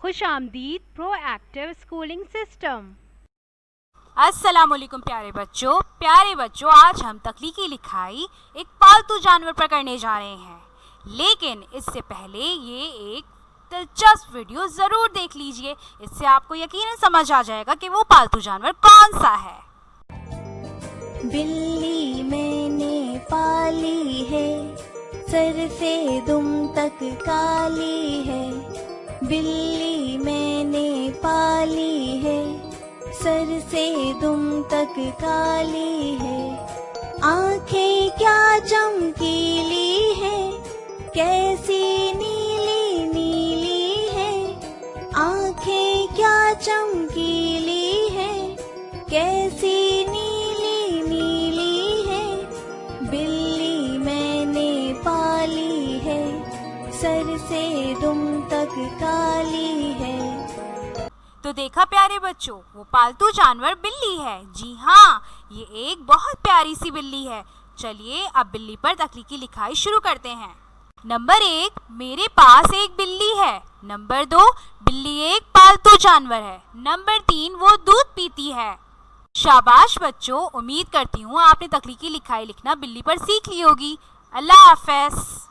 खुशामदीद proactive schooling system. अस्सलामुअलैकुम प्यारे बच्चों, आज हम तख्लीकी लिखाई एक पालतू जानवर पर करने जा रहे हैं। लेकिन इससे पहले ये एक दिलचस्प वीडियो ज़रूर देख लीजिए। इससे आपको यकीनन समझ आ जाएगा कि वो पालतू जानवर कौन सा है। बिल्ली मैंने पाली है, सर से दुम तक काली है। बिल्ली मैंने पाली है, सर से दुम तक काली है। आंखें क्या चमकीली है, कैसी नीली नीली है। आंखें क्या चमकीली है, कैसी नीली नीली है। बिल्ली मैंने पाली है, सर से दुम तक काली है। तो देखा प्यारे बच्चों, वो पालतू जानवर बिल्ली है। जी हाँ, ये एक बहुत प्यारी सी बिल्ली है। चलिए अब बिल्ली पर तख्लीकी लिखाई शुरू करते हैं। नंबर 1, मेरे पास एक बिल्ली है। नंबर 2, बिल्ली एक पालतू जानवर है। नंबर 3, वो दूध पीती है। शाबाश बच्चों, उम्मीद करती हूँ आपने तख्लीकी लिखाई लिखना बिल्ली पर सीख ली होगी। अल्लाह हाफ़िज़।